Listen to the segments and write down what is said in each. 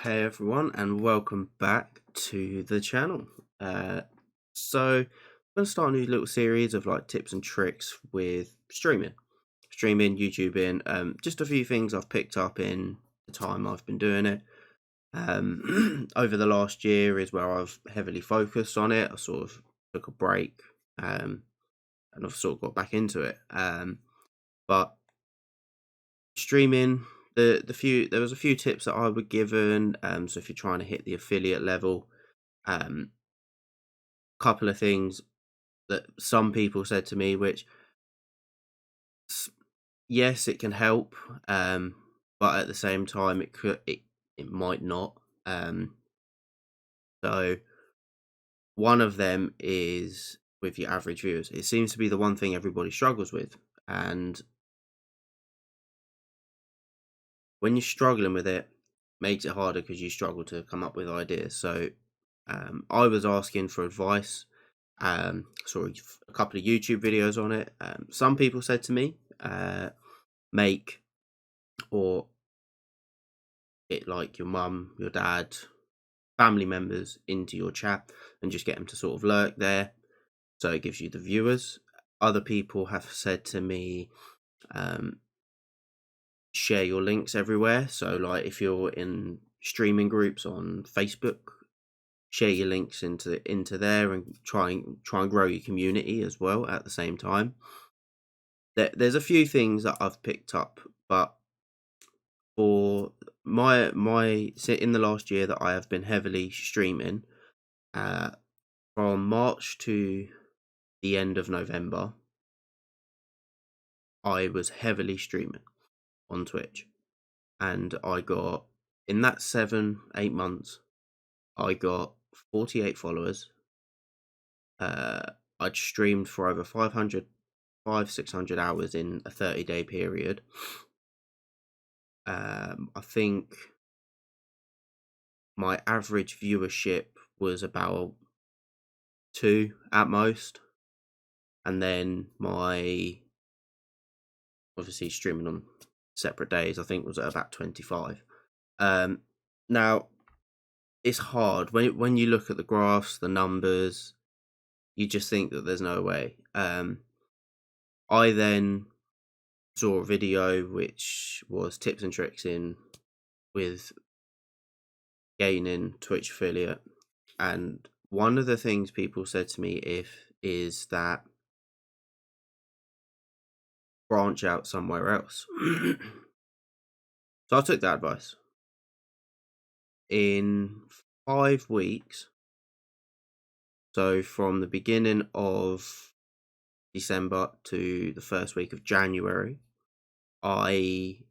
Hey everyone, and welcome back to the channel. So I'm gonna start a new little series of like tips and tricks with streaming, YouTubing. Just a few things I've picked up in the time I've been doing it. Over the last year is where I've heavily focused on it. I sort of took a break, and I've sort of got back into it. But streaming, there was a few tips that I were given. So if you're trying to hit the affiliate level, um, couple of things that some people said to me, which s- yes, it can help, but at the same time, it might not. So one of them is with your average viewers. It seems to be the one thing everybody struggles with, and when you're struggling with it, makes it harder because you struggle to come up with ideas. So I was asking for advice. Saw a couple of YouTube videos on it. Some people said to me, make or it like your mum, your dad, family members into your chat and just get them to sort of lurk there. So it gives you the viewers. Other people have said to me, um, share your links everywhere. So like if you're in streaming groups on Facebook, share your links into there and try and grow your community as well at the same time. There's a few things that I've picked up, but for in the last year that I have been heavily streaming, uh, from March to the end of November, I was heavily streaming on Twitch, and I got in that 7-8 months, I got 48 followers. I'd streamed for over 600 hours in a 30-day period. I think my average viewership was about two at most, and then my obviously streaming on separate days, I think was at about 25. Now it's hard when you look at the graphs, the numbers, you just think that there's no way. I then saw a video which was tips and tricks in with gaining Twitch affiliate, and one of the things people said to me if is that branch out somewhere else. So I took that advice. In 5 weeks, so from the beginning of December to the first week of January, I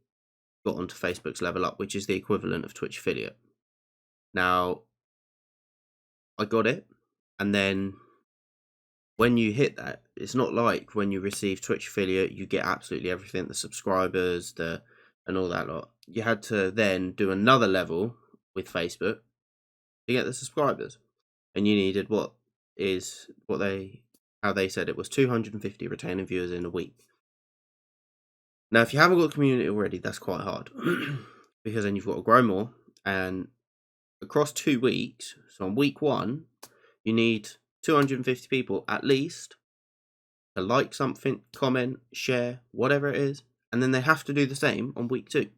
got onto Facebook's Level Up, which is the equivalent of Twitch affiliate. Now, I got it, and then when you hit that, it's not like when you receive Twitch affiliate, you get absolutely everything, the subscribers, and all that lot. You had to then do another level with Facebook to get the subscribers, and you needed how they said it was 250 retaining viewers in a week. Now, if you haven't got a community already, that's quite hard because then you've got to grow more. And across 2 weeks, so on week one, you need 250 people at least to like something, comment, share, whatever it is. And then they have to do the same on week two.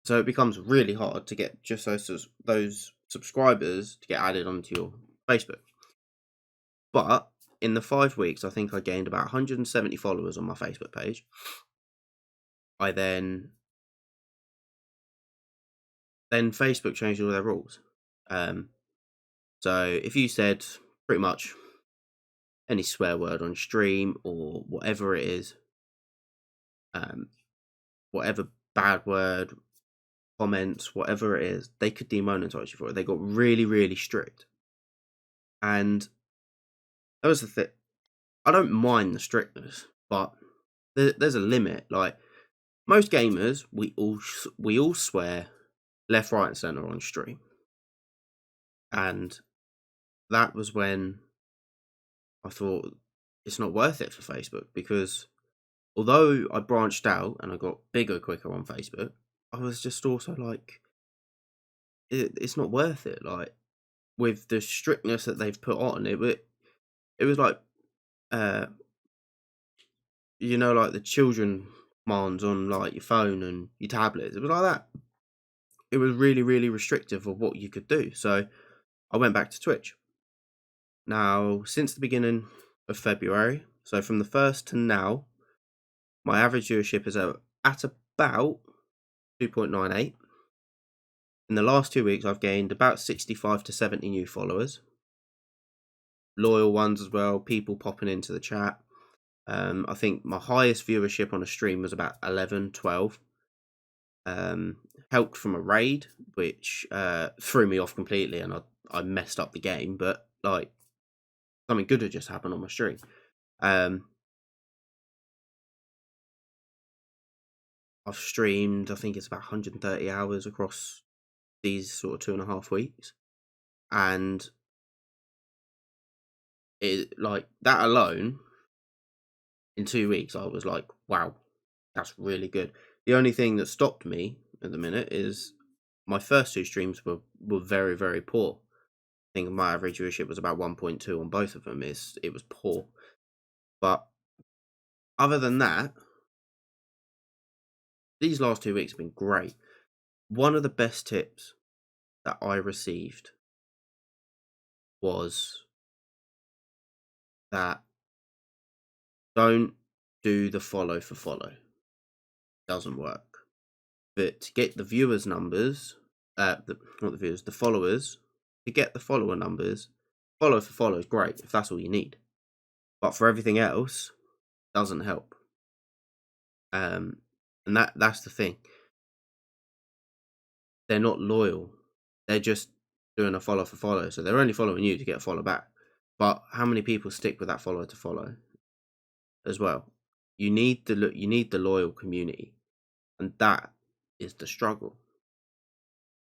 So it becomes really hard to get just those subscribers to get added onto your Facebook. But in the 5 weeks, I think I gained about 170 followers on my Facebook page. I then Facebook changed all their rules. So if you said pretty much any swear word on stream or whatever it is, whatever bad word, comments, whatever it is, they could demonetize you for it. They got really, really strict. And that was the thing. I don't mind the strictness, but there's a limit. Like most gamers, we all swear left, right, and center on stream, and that was when I thought it's not worth it for Facebook because although I branched out and I got bigger quicker on Facebook, I was just also like it's not worth it. Like, with the strictness that they've put on it was like, uh, like the children commands on like your phone and your tablets. It was like that. It was really, really restrictive of what you could do. So I went back to Twitch. Now, since the beginning of February, so from the first to now, my average viewership is at about 2.98. In the last 2 weeks, I've gained about 65 to 70 new followers, loyal ones as well, people popping into the chat. I think my highest viewership on a stream was about 11, 12. Helped from a raid, which threw me off completely, and I messed up the game, but like something good had just happened on my stream. I've streamed, I think it's about 130 hours across these sort of 2.5 weeks, and it, like, that alone in 2 weeks, I was like, wow, that's really good. The only thing that stopped me at the minute is my first 2 streams were very, very poor. I think my average viewership was about 1.2 on both of them. It was poor. But other than that, these last 2 weeks have been great. One of the best tips that I received was that don't do the follow for follow. Doesn't work. But to get the viewers' numbers, not the viewers, the followers, to get the follower numbers, follow for follow is great if that's all you need. But for everything else, doesn't help. And that's the thing. They're not loyal. They're just doing a follow for follow. So they're only following you to get a follow back. But how many people stick with that follow to follow as well? You need the loyal community, and that is the struggle.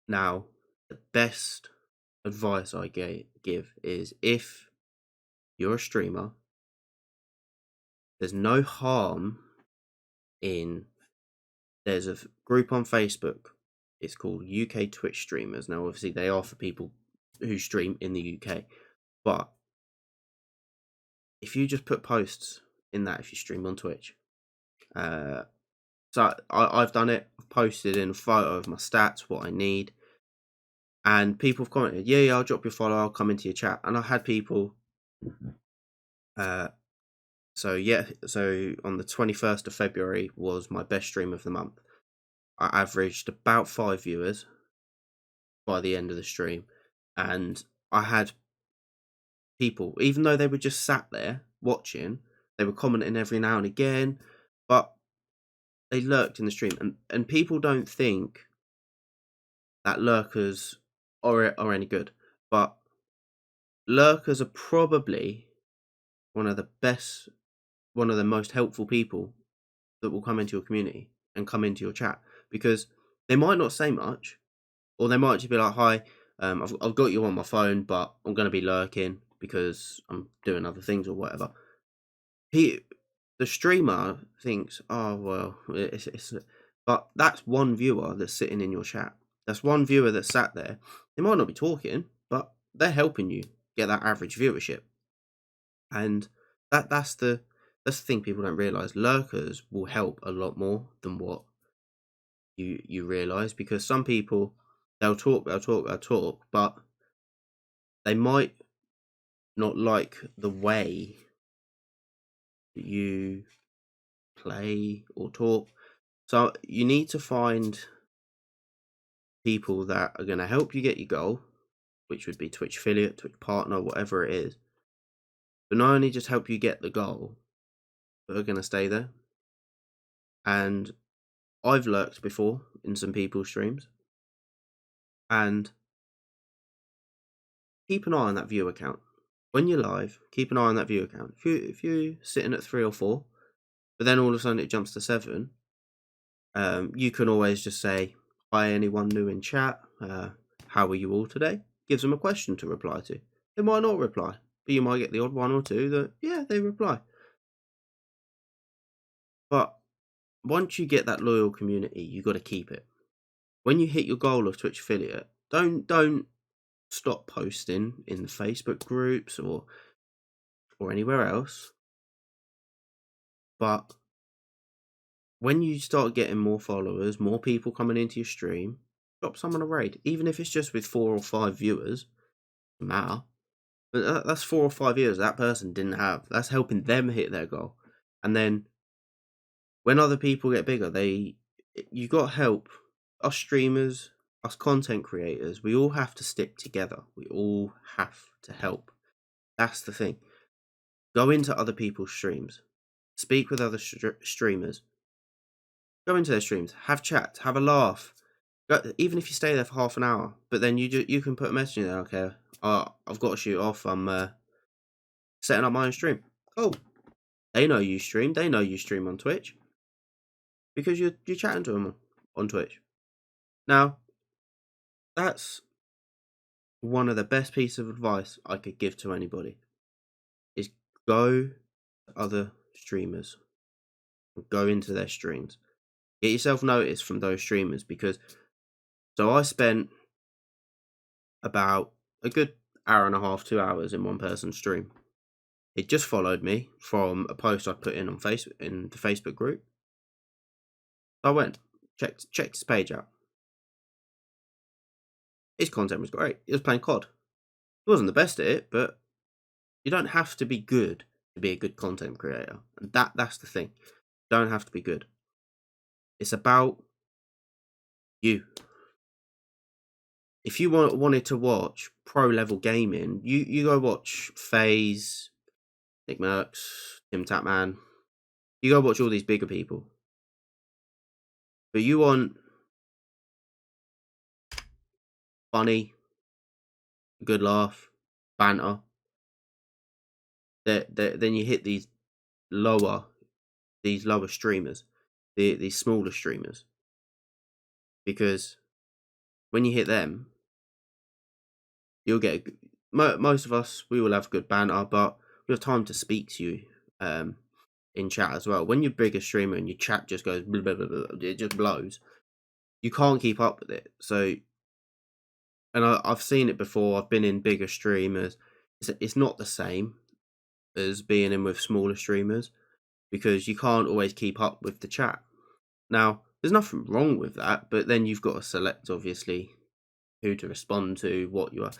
Now, the best advice I give is, if you're a streamer, there's no harm in, there's a group on Facebook. It's called UK Twitch Streamers. Now, obviously, they are for people who stream in the UK. But if you just put posts in that, if you stream on Twitch, so I've done it. I've posted in a photo of my stats, what I need, and people have commented, yeah, I'll drop your follow, I'll come into your chat. And I had people, so on the 21st of February was my best stream of the month. I averaged about 5 viewers by the end of the stream, and I had people, even though they were just sat there watching, they were commenting every now and again, but they lurked in the stream, and people don't think that lurkers are any good, but lurkers are probably one of the most helpful people that will come into your community and come into your chat, because they might not say much, or they might just be like, hi, I've got you on my phone, but I'm going to be lurking because I'm doing other things or whatever. The streamer thinks, oh, well, but that's one viewer that's sitting in your chat. That's one viewer that's sat there. They might not be talking, but they're helping you get that average viewership. And that's the thing people don't realize. Lurkers will help a lot more than what you realize, because some people, they'll talk, but they might not like the way that you play or talk. So you need to find people that are going to help you get your goal, which would be Twitch affiliate, Twitch partner, whatever it is, but not only just help you get the goal, but are going to stay there. And I've lurked before in some people's streams, and keep an eye on that view account. When you're live, keep an eye on that view account. If you're sitting at 3 or 4, but then all of a sudden it jumps to 7, you can always just say, hi, anyone new in chat, how are you all today? Gives them a question to reply to. They might not reply, but you might get the odd one or two that, yeah, they reply. But once you get that loyal community, you got to keep it. When you hit your goal of Twitch affiliate, Don't stop posting in the Facebook groups or anywhere else. But when you start getting more followers, more people coming into your stream, drop someone a raid, even if it's just with 4 or 5 viewers. Doesn't matter. But that's 4 or 5 viewers that person didn't have. That's helping them hit their goal. And then when other people get bigger, you got to help us streamers, us content creators. We all have to stick together. We all have to help. That's the thing. Go into other people's streams, speak with other streamers. Go into their streams, have chats, have a laugh. Even if you stay there for half an hour, but then you can put a message in there. Okay, I've got to shoot off. I'm setting up my own stream. Cool. They know you stream. They know you stream on Twitch because you're chatting to them on Twitch. Now, that's one of the best pieces of advice I could give to anybody. Is go to other streamers, go into their streams, get yourself noticed from those streamers. Because so I spent about a good hour and a half, 2 hours in one person's stream. It just followed me from a post I put in on Facebook, in the Facebook group. I went, checked his page out. His content was great. He was playing COD. He wasn't the best at it, but you don't have to be good to be a good content creator. And that's the thing. You don't have to be good. It's about you. If you wanted to watch pro level gaming, you go watch FaZe, Nick Mercs, Tim Tatman. You go watch all these bigger people. But you want funny, good laugh, banter. Then you hit these lower streamers, these smaller streamers. Because when you hit them, you'll get most of us, we will have good banter, but we have time to speak to you in chat as well. When you're a bigger streamer and your chat just goes blah, blah, blah, blah, it just blows, you can't keep up with it. So, and I've seen it before. I've been in bigger streamers. It's not the same as being in with smaller streamers because you can't always keep up with the chat. Now, there's nothing wrong with that, but then you've got to select, obviously, who to respond to, what you are.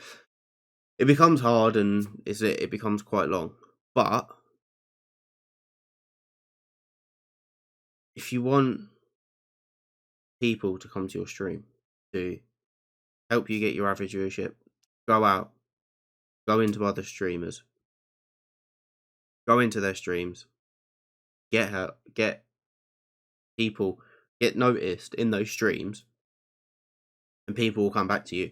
It becomes hard and it becomes quite long. But if you want people to come to your stream to help you get your average viewership, go out, go into other streamers, go into their streams, get people, get noticed in those streams, and people will come back to you.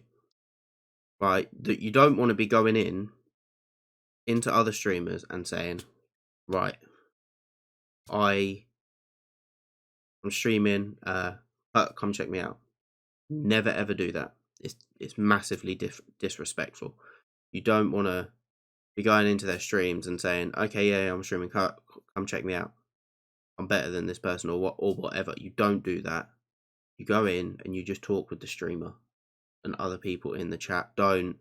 Right? That you don't want to be going into other streamers and saying, right, I'm streaming, come check me out. Never ever do that. It's massively disrespectful. You don't want to be going into their streams and saying, okay, yeah, I'm streaming, come check me out. I'm better than this person or whatever. You don't do that. You go in and you just talk with the streamer and other people in the chat. Don't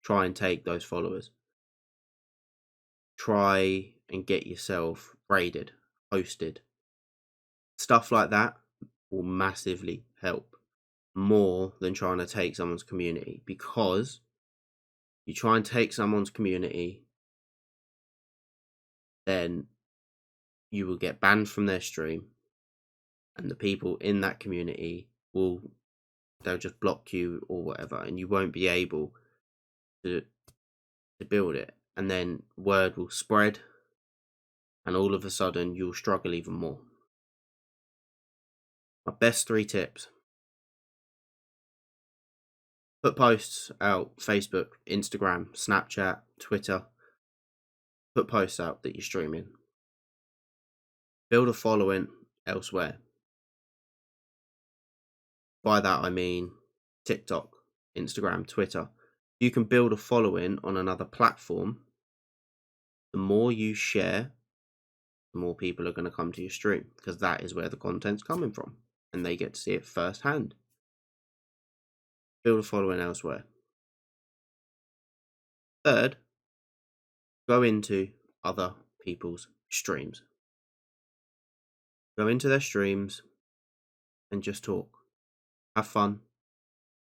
try and take those followers. Try and get yourself raided, hosted. Stuff like that will massively help more than trying to take someone's community, because you try and take someone's community, then you will get banned from their stream, and the people in that community they'll just block you or whatever, and you won't be able to build it, and then word will spread, and all of a sudden you'll struggle even more. My best 3 tips: put posts out, Facebook, Instagram, Snapchat, Twitter. Put posts out that you're streaming. Build a following elsewhere. By that I mean TikTok, Instagram, Twitter. You can build a following on another platform. The more you share, the more people are going to come to your stream, because that is where the content's coming from and they get to see it firsthand. build a following elsewhere. Third, go into other people's streams. Go into their streams and just talk. Have fun,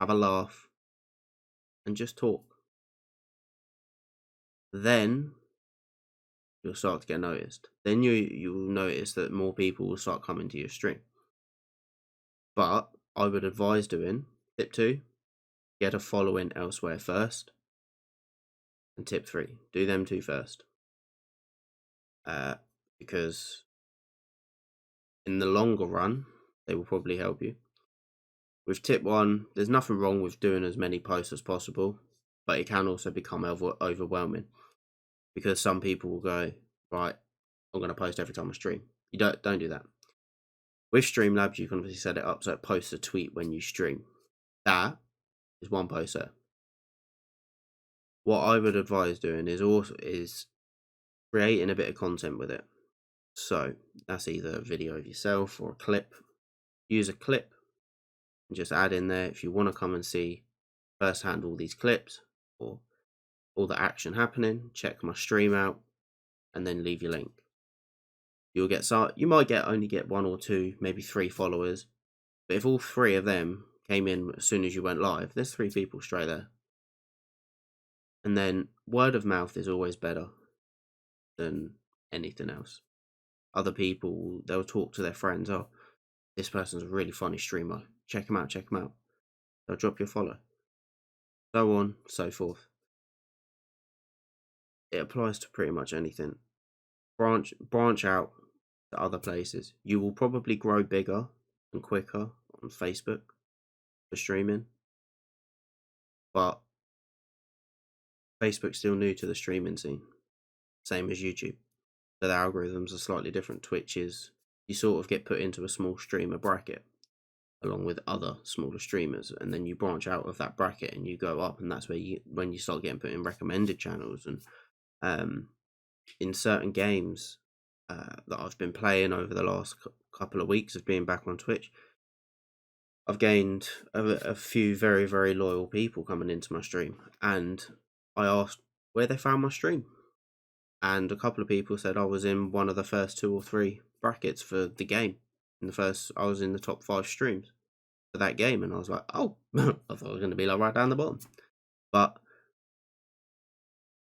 have a laugh, and just talk. Then you'll start to get noticed. Then you'll notice that more people will start coming to your stream. But I would advise doing tip 2, get a following elsewhere first. And tip 3, do them 2 first. Because in the longer run, they will probably help you. With tip 1, there's nothing wrong with doing as many posts as possible, but it can also become overwhelming because some people will go, right, I'm going to post every time I stream. You don't do that. With Streamlabs, you can obviously set it up so it posts a tweet when you stream. That is one post there. What I would advise doing is creating a bit of content with it. So that's either a video of yourself or a clip. Use a clip and just add in there if you want to come and see firsthand all these clips or all the action happening. Check my stream out and then leave your link. You might only get 1 or 2, maybe 3 followers, but if all 3 of them came in as soon as you went live, there's 3 people straight there. And then word of mouth is always better than anything else. Other people, they'll talk to their friends. Oh, this person's a really funny streamer. Check him out. They'll drop you a follow. So on, so forth. It applies to pretty much anything. Branch out to other places. You will probably grow bigger and quicker on Facebook for streaming. But Facebook's still new to the streaming scene. Same as YouTube. So the algorithms are slightly different. Twitch is, you sort of get put into a small streamer bracket along with other smaller streamers, and then you branch out of that bracket and you go up, and that's when you start getting put in recommended channels. And in certain games that I've been playing over the last couple of weeks of being back on Twitch, I've gained a few very, very loyal people coming into my stream, and I asked where they found my stream, and a couple of people said I was in one of the first 2 or 3 brackets for the game. I was in the top 5 streams for that game, and I was like, oh, I thought I was going to be like right down the bottom. But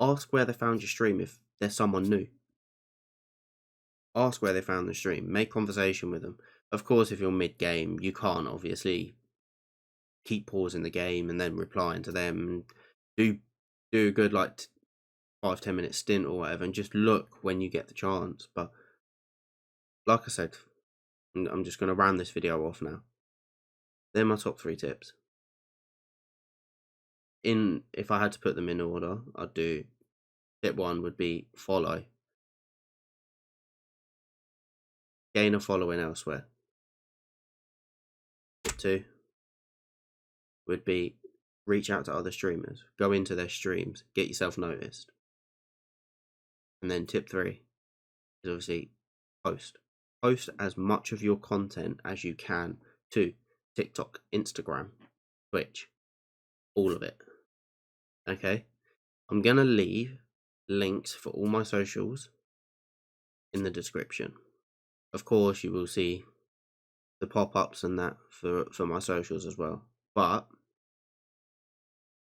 ask where they found your stream if there's someone new. Ask where they found the stream. Make conversation with them. Of course, if you're mid-game, you can't obviously keep pausing the game and then replying to them. Do a good 5-10 minute stint or whatever, and just look when you get the chance. But like I said, I'm just going to round this video off now. They're my top 3 tips. If I had to put them in order, I'd do tip 1 would be follow. Gain a following elsewhere. Tip 2 would be reach out to other streamers. Go into their streams. Get yourself noticed. And then tip 3 is obviously post. Post as much of your content as you can to TikTok, Instagram, Twitch. All of it. Okay? I'm going to leave links for all my socials in the description. Of course, you will see the pop-ups and that for my socials as well. But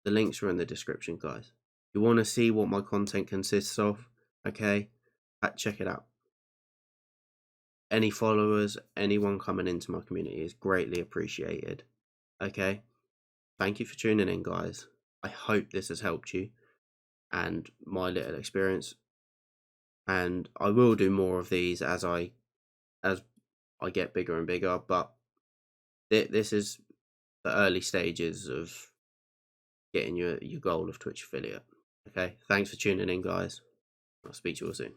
the links are in the description, guys. If you want to see what my content consists of, okay, check it out. Any followers, anyone coming into my community is greatly appreciated. Okay? Thank you for tuning in, guys. I hope this has helped you and my little experience. And I will do more of these as I get bigger and bigger, but this is the early stages of getting your goal of Twitch affiliate. Okay, thanks for tuning in, guys. I'll speak to you all soon.